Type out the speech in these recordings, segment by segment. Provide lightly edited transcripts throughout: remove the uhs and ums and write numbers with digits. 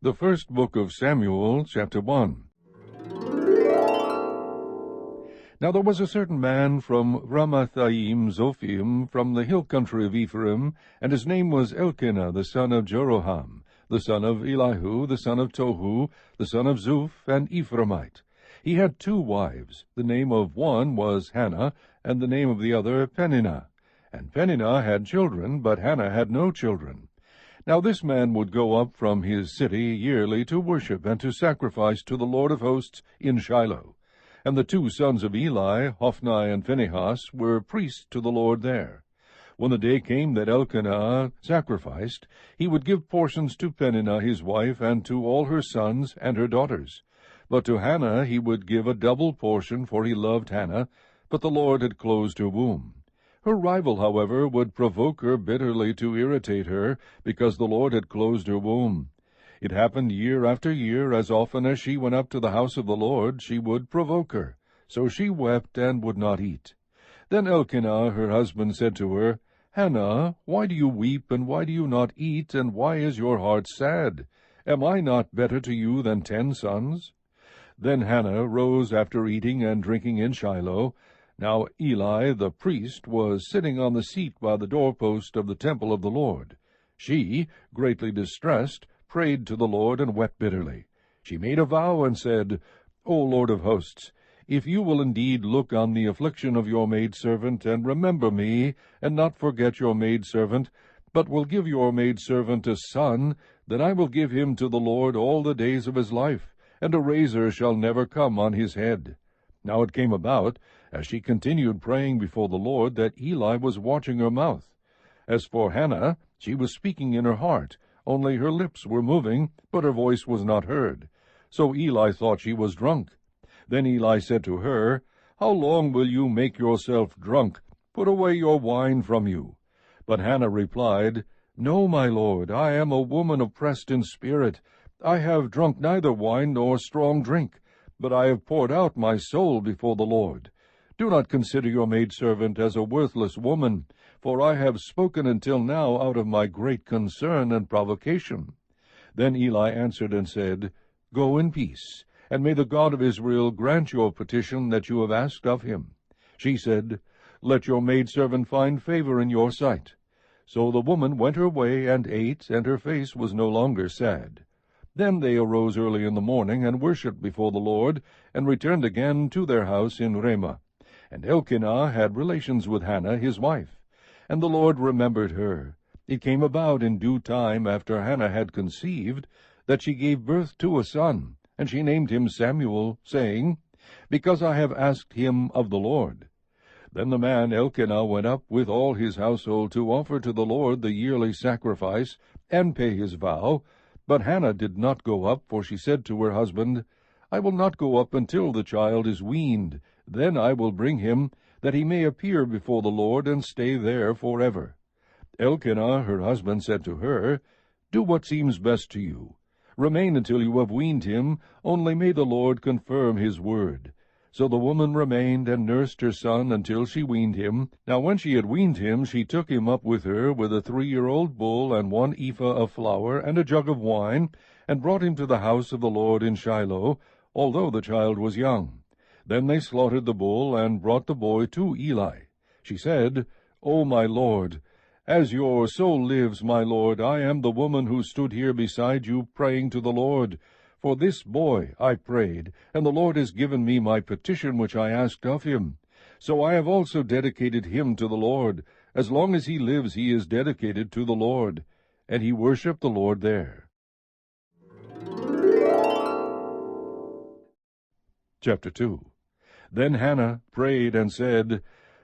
The first book of Samuel, chapter 1. Now there was a certain man from Ramathaim Zophim, from the hill country of Ephraim, and his name was Elkanah, the son of Jeroham, the son of Elihu, the son of Tohu, the son of Zuph, an Ephraimite. He had 2 wives. The name of one was Hannah, and the name of the other Peninnah. And Peninnah had children, but Hannah had no children. Now this man would go up from his city yearly to worship and to sacrifice to the Lord of hosts in Shiloh. And the 2 sons of Eli, Hophni and Phinehas, were priests to the Lord there. When the day came that Elkanah sacrificed, he would give portions to Peninnah his wife, and to all her sons and her daughters. But to Hannah he would give a double portion, for he loved Hannah, but the Lord had closed her womb. Her rival, however, would provoke her bitterly to irritate her, because the Lord had closed her womb. It happened year after year, as often as she went up to the house of the Lord, she would provoke her. So she wept and would not eat. Then Elkanah her husband said to her, Hannah, why do you weep, and why do you not eat, and why is your heart sad? Am I not better to you than 10 sons? Then Hannah rose after eating and drinking in Shiloh. Now Eli the priest was sitting on the seat by the doorpost of the temple of the Lord. She, greatly distressed, prayed to the Lord and wept bitterly. She made a vow and said, O Lord of hosts, if you will indeed look on the affliction of your maidservant, and remember me, and not forget your maidservant, but will give your maidservant a son, then I will give him to the Lord all the days of his life, and a razor shall never come on his head. Now it came about, as she continued praying before the Lord, that Eli was watching her mouth. As for Hannah, she was speaking in her heart, only her lips were moving, but her voice was not heard. So Eli thought she was drunk. Then Eli said to her, How long will you make yourself drunk? Put away your wine from you. But Hannah replied, No, my lord, I am a woman oppressed in spirit. I have drunk neither wine nor strong drink, but I have poured out my soul before the Lord. Do not consider your maidservant as a worthless woman, for I have spoken until now out of my great concern and provocation. Then Eli answered and said, Go in peace, and may the God of Israel grant your petition that you have asked of him. She said, Let your maidservant find favor in your sight. So the woman went her way and ate, and her face was no longer sad. Then they arose early in the morning, and worshipped before the Lord, and returned again to their house in Ramah. And Elkanah had relations with Hannah his wife, and the Lord remembered her. It came about in due time, after Hannah had conceived, that she gave birth to a son, and she named him Samuel, saying, Because I have asked him of the Lord. Then the man Elkanah went up with all his household to offer to the Lord the yearly sacrifice, and pay his vow. But Hannah did not go up, for she said to her husband, I will not go up until the child is weaned. Then I will bring him, that he may appear before the Lord, and stay there forever. Elkanah her husband said to her, Do what seems best to you. Remain until you have weaned him, only may the Lord confirm his word. So the woman remained, and nursed her son until she weaned him. Now when she had weaned him, she took him up with her, with a 3-year-old bull, and 1 ephah of flour, and a jug of wine, and brought him to the house of the Lord in Shiloh, although the child was young. Then they slaughtered the bull, and brought the boy to Eli. She said, O my lord, as your soul lives, my lord, I am the woman who stood here beside you, praying to the Lord. For this boy I prayed, and the Lord has given me my petition which I asked of him. So I have also dedicated him to the Lord. As long as he lives, he is dedicated to the Lord. And he worshipped the Lord there. Chapter 2. Then Hannah prayed and said,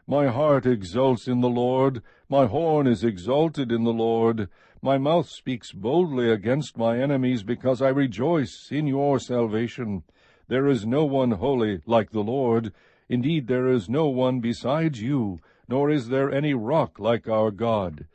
My heart exults in the Lord, my horn is exalted in the Lord. My mouth speaks boldly against my enemies, because I rejoice in your salvation. There is no one holy like the Lord. Indeed, there is no one besides you, nor is there any rock like our God.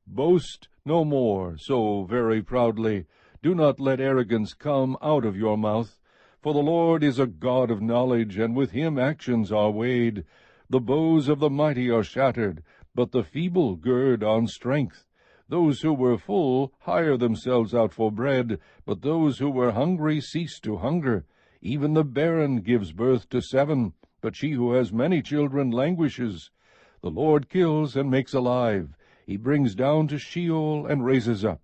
Boast no more so very proudly. Do not let arrogance come out of your mouth. For the Lord is a God of knowledge, and with him actions are weighed. The bows of the mighty are shattered, but the feeble gird on strength. Those who were full hire themselves out for bread, but those who were hungry cease to hunger. Even the barren gives birth to 7, but she who has many children languishes. The Lord kills and makes alive. He brings down to Sheol and raises up.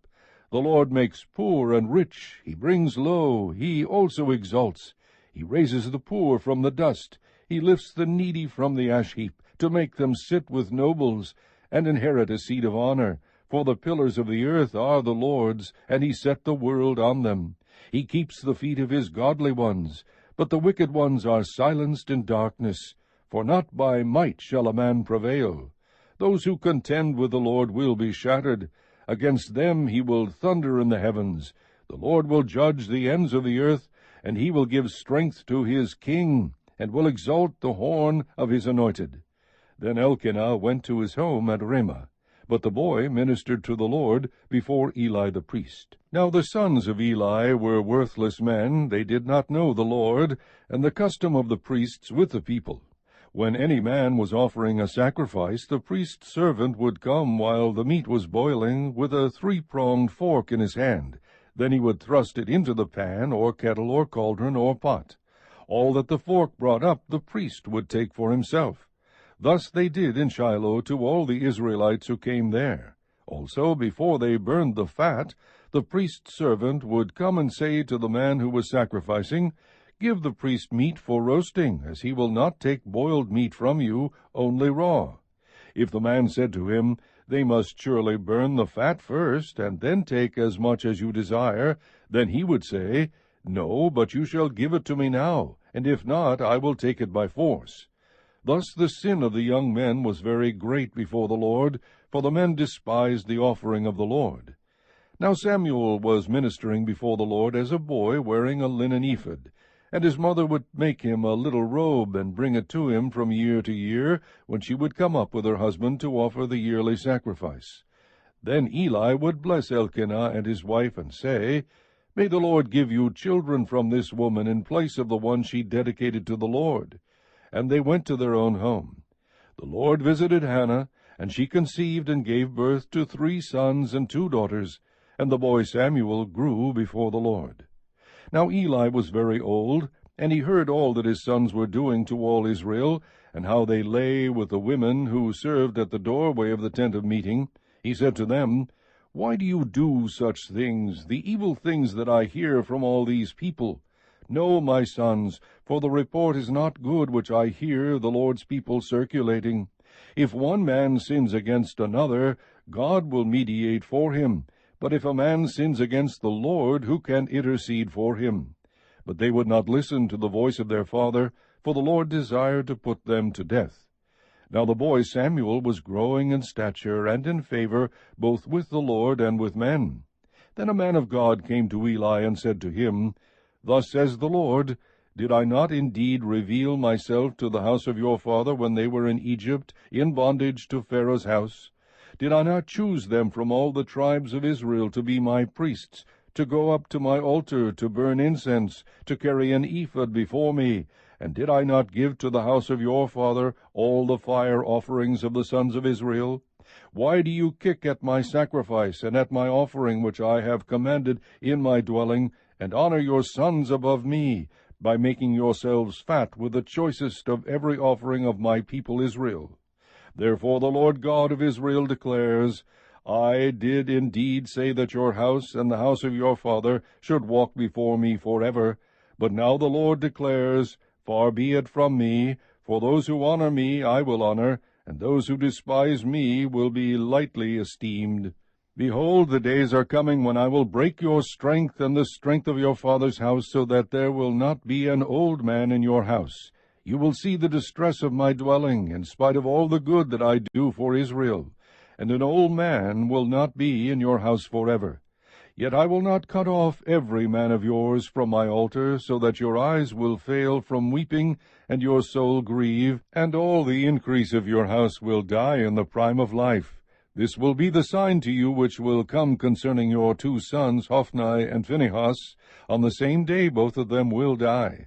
The Lord makes poor and rich. He brings low. He also exalts. He raises the poor from the dust. He lifts the needy from the ash heap, to make them sit with nobles, and inherit a seat of honor. For the pillars of the earth are the Lord's, and he set the world on them. He keeps the feet of his godly ones, but the wicked ones are silenced in darkness. For not by might shall a man prevail. Those who contend with the Lord will be shattered. Against them he will thunder in the heavens. The Lord will judge the ends of the earth, and he will give strength to his king, and will exalt the horn of his anointed. Then Elkanah went to his home at Ramah. But the boy ministered to the Lord before Eli the priest. Now the sons of Eli were worthless men. They did not know the Lord, and the custom of the priests with the people. When any man was offering a sacrifice, the priest's servant would come while the meat was boiling, with a 3-pronged fork in his hand. Then he would thrust it into the pan, or kettle, or cauldron, or pot. All that the fork brought up the priest would take for himself. Thus they did in Shiloh to all the Israelites who came there. Also, before they burned the fat, the priest's servant would come and say to the man who was sacrificing, "Give the priest meat for roasting, as he will not take boiled meat from you, only raw." If the man said to him, "They must surely burn the fat first, and then take as much as you desire," then he would say, "No, but you shall give it to me now, and if not, I will take it by force." Thus the sin of the young men was very great before the Lord, for the men despised the offering of the Lord. Now Samuel was ministering before the Lord as a boy, wearing a linen ephod, and his mother would make him a little robe and bring it to him from year to year, when she would come up with her husband to offer the yearly sacrifice. Then Eli would bless Elkanah and his wife, and say, "May the Lord give you children from this woman in place of the one she dedicated to the Lord." And they went to their own home. The Lord visited Hannah, and she conceived and gave birth to 3 sons and 2 daughters, and the boy Samuel grew before the Lord. Now Eli was very old, and he heard all that his sons were doing to all Israel, and how they lay with the women who served at the doorway of the tent of meeting. He said to them, "Why do you do such things, the evil things that I hear from all these people? No, my sons, for the report is not good which I hear the Lord's people circulating. If one man sins against another, God will mediate for him. But if a man sins against the Lord, who can intercede for him?" But they would not listen to the voice of their father, for the Lord desired to put them to death. Now the boy Samuel was growing in stature and in favor, both with the Lord and with men. Then a man of God came to Eli and said to him, "Thus says the Lord, did I not indeed reveal myself to the house of your father when they were in Egypt, in bondage to Pharaoh's house? Did I not choose them from all the tribes of Israel to be my priests, to go up to my altar, to burn incense, to carry an ephod before me? And did I not give to the house of your father all the fire offerings of the sons of Israel? Why do you kick at my sacrifice and at my offering which I have commanded in my dwelling, and honor your sons above me, by making yourselves fat with the choicest of every offering of my people Israel? Therefore the Lord God of Israel declares, I did indeed say that your house and the house of your father should walk before me forever. But now the Lord declares, Far be it from me, for those who honor me I will honor, and those who despise me will be lightly esteemed. Behold, the days are coming when I will break your strength and the strength of your father's house, so that there will not be an old man in your house. You will see the distress of my dwelling, in spite of all the good that I do for Israel. And an old man will not be in your house forever. Yet I will not cut off every man of yours from my altar, so that your eyes will fail from weeping, and your soul grieve, and all the increase of your house will die in the prime of life. This will be the sign to you which will come concerning your 2 sons, Hophni and Phinehas. On the same day both of them will die.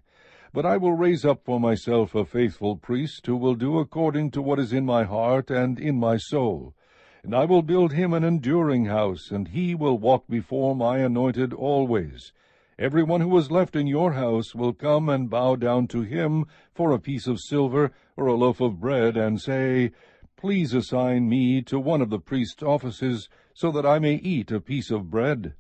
But I will raise up for myself a faithful priest, who will do according to what is in my heart and in my soul. And I will build him an enduring house, and he will walk before my anointed always. Every one who is left in your house will come and bow down to him for a piece of silver or a loaf of bread, and say, Please assign me to one of the priest's offices, so that I may eat a piece of bread.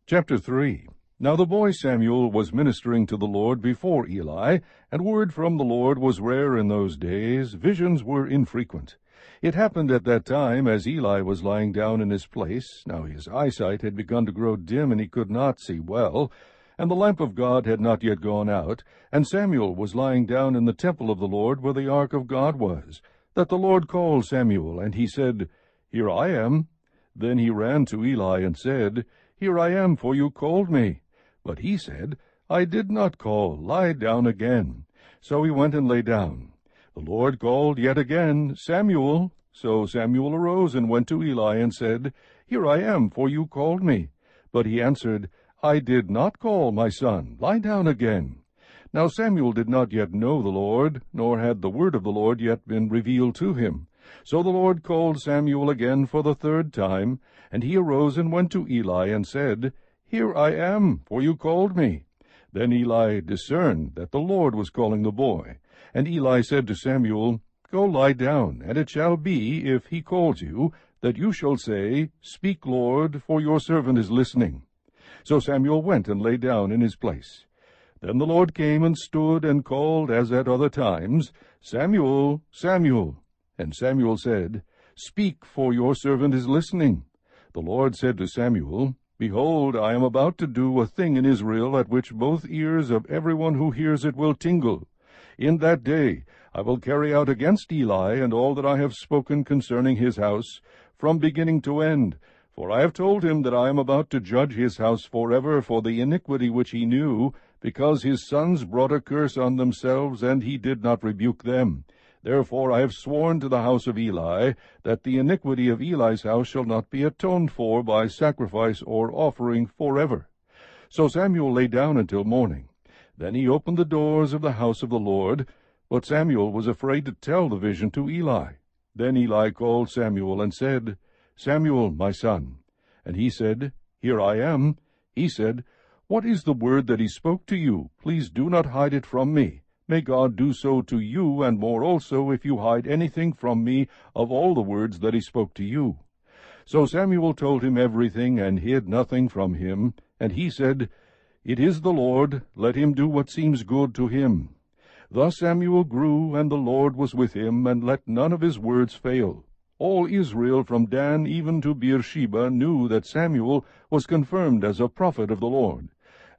Chapter 3. Now the boy Samuel was ministering to the Lord before Eli, and word from the Lord was rare in those days. Visions were infrequent. It happened at that time, as Eli was lying down in his place. Now his eyesight had begun to grow dim, and he could not see well, and the lamp of God had not yet gone out, and Samuel was lying down in the temple of the Lord, where the ark of God was, that the Lord called Samuel, and he said, Here I am. Then he ran to Eli and said, Here I am, for you called me. But he said, I did not call, lie down again. So he went and lay down. The Lord called yet again, Samuel. So Samuel arose and went to Eli and said, Here I am, for you called me. But he answered, I did not call, my son, lie down again. Now Samuel did not yet know the Lord, nor had the word of the Lord yet been revealed to him. So the Lord called Samuel again for the third time, and he arose and went to Eli and said, Here I am, for you called me. Then Eli discerned that the Lord was calling the boy. And Eli said to Samuel, Go lie down, and it shall be, if he calls you, that you shall say, Speak, Lord, for your servant is listening. So Samuel went and lay down in his place. Then the Lord came and stood and called, as at other times, Samuel, Samuel. And Samuel said, Speak, for your servant is listening. The Lord said to Samuel, Behold, I am about to do a thing in Israel at which both ears of everyone who hears it will tingle. In that day I will carry out against Eli and all that I have spoken concerning his house, from beginning to end. For I have told him that I am about to judge his house forever for the iniquity which he knew, because his sons brought a curse on themselves, and he did not rebuke them. Therefore I have sworn to the house of Eli, that the iniquity of Eli's house shall not be atoned for by sacrifice or offering forever. So Samuel lay down until morning. Then he opened the doors of the house of the Lord, but Samuel was afraid to tell the vision to Eli. Then Eli called Samuel and said, Samuel, my son. And he said, Here I am. He said, What is the word that he spoke to you? Please do not hide it from me. May God do so to you, and more also, if you hide anything from me of all the words that he spoke to you. So Samuel told him everything, and hid nothing from him. And he said, It is the Lord, let him do what seems good to him. Thus Samuel grew, and the Lord was with him, and let none of his words fail. All Israel from Dan even to Beersheba knew that Samuel was confirmed as a prophet of the Lord.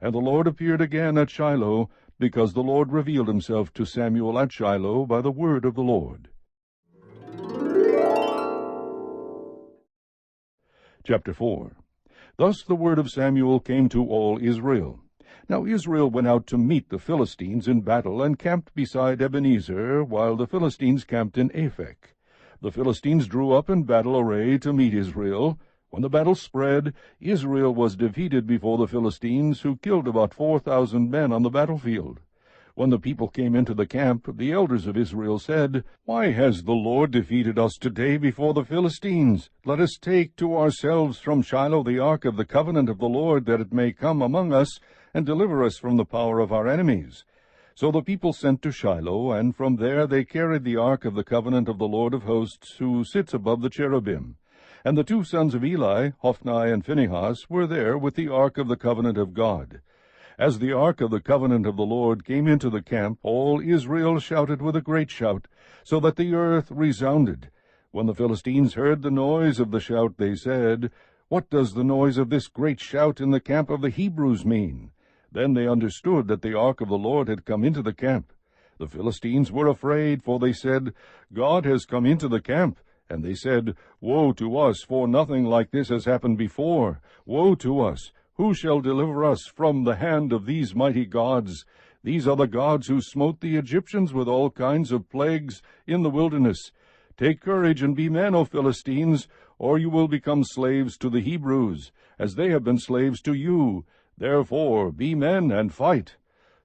And the Lord appeared again at Shiloh, because the Lord revealed himself to Samuel at Shiloh by the word of the Lord. Chapter 4. Thus the word of Samuel came to all Israel. Now Israel went out to meet the Philistines in battle, and camped beside Ebenezer, while the Philistines camped in Aphek. The Philistines drew up in battle array to meet Israel. When the battle spread, Israel was defeated before the Philistines, who killed about 4,000 men on the battlefield. When the people came into the camp, the elders of Israel said, Why has the Lord defeated us today before the Philistines? Let us take to ourselves from Shiloh the ark of the covenant of the Lord, that it may come among us, and deliver us from the power of our enemies. So the people sent to Shiloh, and from there they carried the ark of the covenant of the Lord of hosts, who sits above the cherubim. And the two sons of Eli, Hophni and Phinehas, were there with the ark of the covenant of God. As the ark of the covenant of the Lord came into the camp, all Israel shouted with a great shout, so that the earth resounded. When the Philistines heard the noise of the shout, they said, What does the noise of this great shout in the camp of the Hebrews mean? Then they understood that the ark of the Lord had come into the camp. The Philistines were afraid, for they said, God has come into the camp. And they said, Woe to us, for nothing like this has happened before. Woe to us! Who shall deliver us from the hand of these mighty gods? These are the gods who smote the Egyptians with all kinds of plagues in the wilderness. Take courage and be men, O Philistines, or you will become slaves to the Hebrews, as they have been slaves to you. Therefore be men and fight.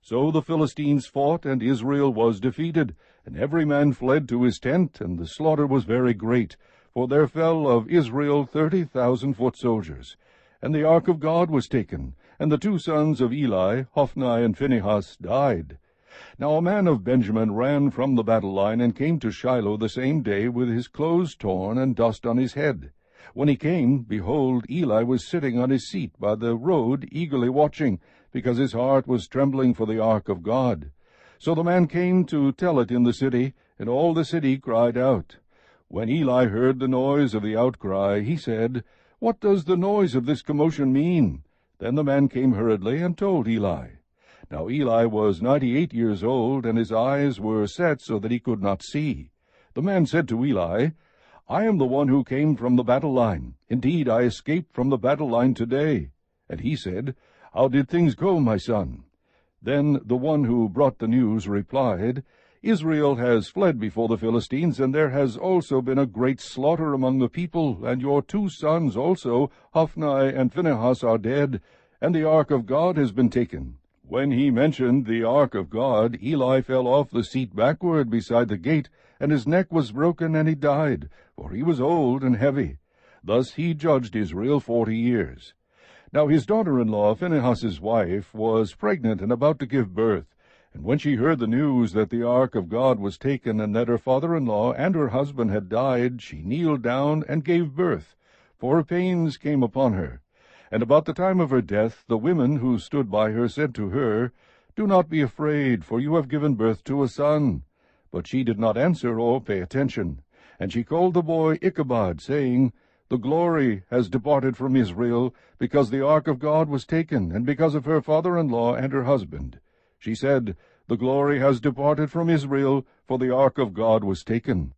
So the Philistines fought, and Israel was defeated, And every man fled to his tent, and the slaughter was very great, for there fell of Israel 30,000 foot soldiers. And the ark of God was taken, and the 2 sons of Eli, Hophni and Phinehas, died. Now a man of Benjamin ran from the battle line, and came to Shiloh the same day with his clothes torn and dust on his head. When he came, behold, Eli was sitting on his seat by the road, eagerly watching, because his heart was trembling for the ark of God. So the man came to tell it in the city, and all the city cried out. When Eli heard the noise of the outcry, he said, What does the noise of this commotion mean? Then the man came hurriedly and told Eli. Now Eli was 98 years old, and his eyes were set so that he could not see. The man said to Eli, I am the one who came from the battle line. Indeed, I escaped from the battle line today. And he said, How did things go, my son? Then the one who brought the news replied, Israel has fled before the Philistines, and there has also been a great slaughter among the people, and your 2 sons also, Hophni and Phinehas, are dead, and the ark of God has been taken. When he mentioned the ark of God, Eli fell off the seat backward beside the gate, and his neck was broken, and he died, for he was old and heavy. Thus he judged Israel 40 years. Now his daughter-in-law, Phinehas's wife, was pregnant and about to give birth. And when she heard the news that the ark of God was taken, and that her father-in-law and her husband had died, she kneeled down and gave birth, for her pains came upon her. And about the time of her death, the women who stood by her said to her, Do not be afraid, for you have given birth to a son. But she did not answer or pay attention. And she called the boy Ichabod, saying, The glory has departed from Israel, because the ark of God was taken, and because of her father-in-law and her husband. She said, The glory has departed from Israel, for the ark of God was taken.